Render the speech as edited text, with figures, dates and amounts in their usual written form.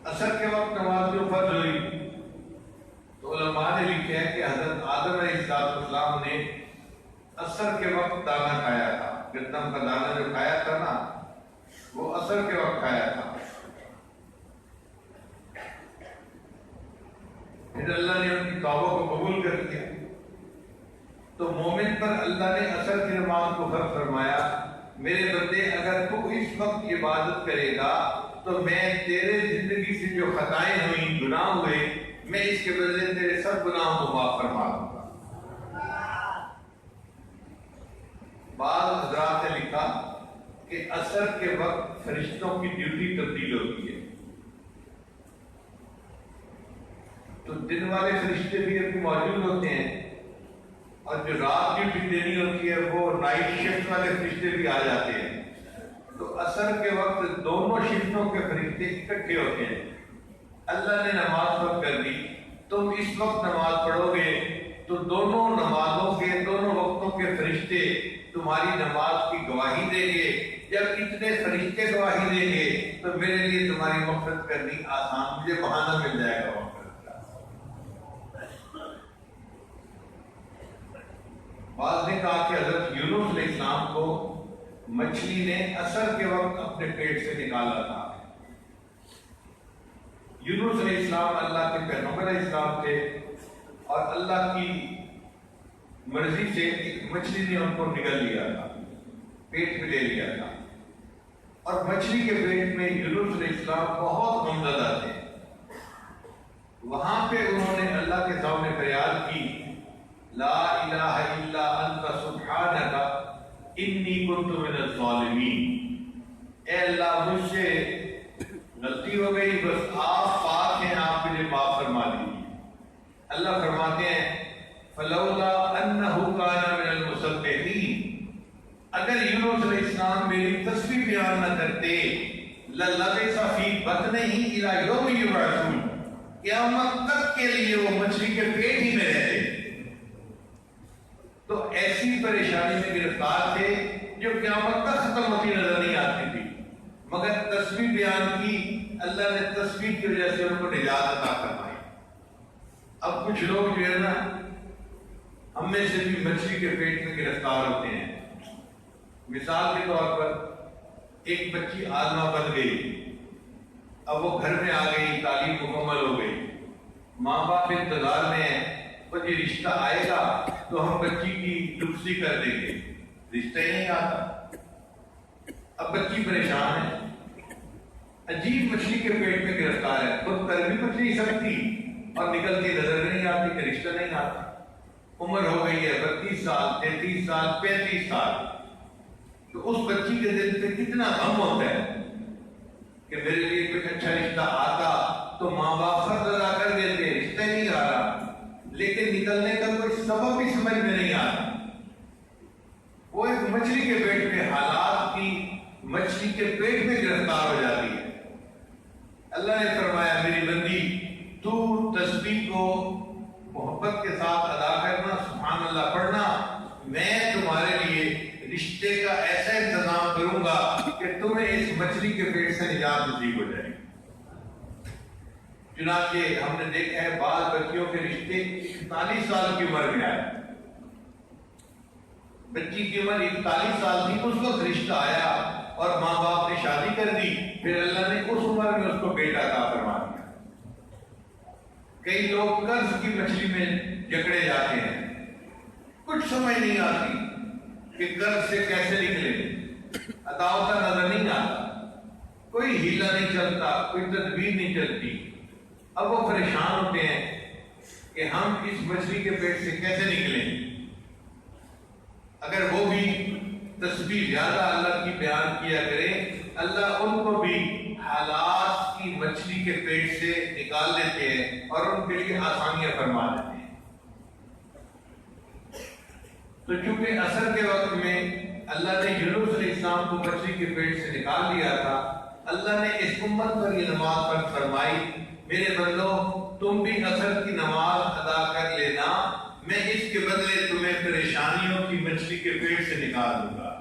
اثر کے وقت نماز جو فرض ہوئی تو علماء نے لکھا ہے کہ حضرت آدم علیہ السلام نے اثر کے وقت دانا کھایا تھا. گندم کا دانا جو کھایا تھا نا وہ اثر کے وقت کھایا تھا. پھر اللہ نے ان کی توبہ کو قبول کر لیا. تو مومن پر اللہ نے اثر کی نماز کو فرض فرمایا. میرے بندے اگر تو اس وقت عبادت کرے گا تو میں تیرے زندگی سے جو خطائیں ہوئی، گناہ ہوئے، میں اس کے بدلے تیرے سب گناہوں کو معاف فرما دوں گا. بعض حضرات نے لکھا کہ اثر کے وقت فرشتوں کی ڈیوٹی تبدیل ہوتی ہے. تو دن والے فرشتے بھی ابھی موجود ہوتے ہیں اور جو رات ڈیوٹی دینی ہوتی ہے وہ نائٹ شفٹ والے فرشتے بھی آ جاتے ہیں. تو اثر کے وقت دونوں شفٹوں کے فرشتے اکٹھے ہوتے ہیں. اللہ نے نماز فرض کر دی، تم اس وقت نماز پڑھو گے تو دونوں نمازوں کے دونوں وقتوں کے فرشتے تمہاری نماز کی گواہی دیں گے. جب اتنے فرشتے گواہی دیں گے تو میرے لیے تمہاری مغفرت کرنی آسان، مجھے بہانہ مل جائے گا مغفرت کا. بعض نے کہا کہ حضرت یونس علیہ السلام کو مچھلی نے اثر کے وقت اپنے پیٹ سے نکالا تھا. یونس علیہ السلام اللہ کے پیغمبر علیہ السلام تھے اور اللہ کی مرضی سے ایک مچھلی نے ان کو نگل لیا تھا، پیٹ میں لے لیا تھا. اور مچھلی کے پیٹ میں یونس علیہ السلام بہت غمزدہ تھے. وہاں پہ انہوں نے اللہ کے سامنے فریاد کی، لا الہ الا انت سبحانک انی کنت من الظالمین. اے اللہ مجھ سے غلطی ہو گئی، بس آپ پاک ہیں، آپ مجھے معاف فرما دیجیے. اللہ فرماتے ہیں فلولا انہ کان من المسبحین، اگر یونس علیہ السلام میری تسبیح بیان نہ کرتے للبث فی بطنہ الی یوم یبعثون، قیامت تک کے لیے وہ مچھلی کے پیٹ ہی میں رہتے. تو ایسی پریشانی میں گرفتار تھے جو قیامت تک ختم ہوتی نظر نہیں آتی تھی، مگر تسبیح بیان کی، اللہ نے تسبیح کی وجہ سے ان کو نجات عطا فرمائی. اب کچھ لوگ جو ہے نا ہم میں سے بھی مچھلی کے پیٹ میں گرفتار ہوتے ہیں. مثال کے طور پر ایک بچی عالمہ بن گئی، اب وہ گھر میں آ گئی، تعلیم مکمل ہو گئی، ماں باپ انتظار میں ہیں اور یہ رشتہ آئے گا تو ہم بچی کی لپسی کر دیں گے، رشتہ ہی نہیں آتا. اب بچی پریشان ہے، عجیب مچھلی کے پیٹ میں گرفتار ہے، خود کر بھی کچھ نہیں سکتی اور نکلتی نظر نہیں آتی کہ رشتہ نہیں آتا. عمر ہو گئی ہے 32 سال 33 سال 35 سال. تو اس بچی کے دل سے کتنا غم ہوتا ہے کہ میرے لیے کچھ اچھا رشتہ آتا تو ماں باپ فرض ادا کر دیتے، رشتہ نہیں آ رہا، لیکن نکلنے کا کوئی سبب بھی سمجھ میں نہیں آتا. وہ ایک مچھلی کے پیٹ میں، حالات کی مچھلی کے پیٹ میں گرفتار ہو جاتی ہے. اللہ نے فرمایا میری بندی تو تسبیح کو محبت کے ساتھ ادا کرنا، سبحان اللہ پڑھنا، میں تمہارے لیے رشتے کا ایسا انتظام کروں گا کہ تمہیں اس مچھلی کے پیٹ سے نجات نصیب ہو جائے. چنانچہ ہم نے دیکھا ہے بعض بچیوں کے رشتے 41 سال کی عمر میں آئے. بچی کی عمر 41 سال تھی، اس وقت رشتہ آیا اور ماں باپ نے شادی کر دی، پھر اللہ نے اس عمر میں اس کو بیٹا عطا فرما دیا. کئی لوگ قرض کی مچھلی میں جکڑے جاتے ہیں، کچھ سمجھ نہیں آتی کہ قرض سے کیسے نکلے، ادا ہوتا نظر نہیں آتا، کوئی ہیلا نہیں چلتا، کوئی تدبیر نہیں چلتی. اب وہ پریشان ہوتے ہیں کہ ہم اس مچھلی کے پیٹ سے کیسے نکلیں. اگر وہ بھی تسبیح زیادہ اللہ کی بیان کیا کریں، اللہ ان کو بھی حالات کی مچھلی کے پیٹ سے نکال دیتے ہیں اور ان کے لیے آسانیاں فرما دیتے ہیں. تو چونکہ عصر کے وقت میں اللہ نے یونس علیہ السلام کو مچھلی کے پیٹ سے نکال دیا تھا، اللہ نے اس امت پر یہ نماز فرض فرمائی، میرے بندو تم بھی عصر کی نماز ادا کر لینا، میں اس کے بدلے تمہیں پریشانیوں کی مچھلی کے پیٹ سے نکال دوں گا.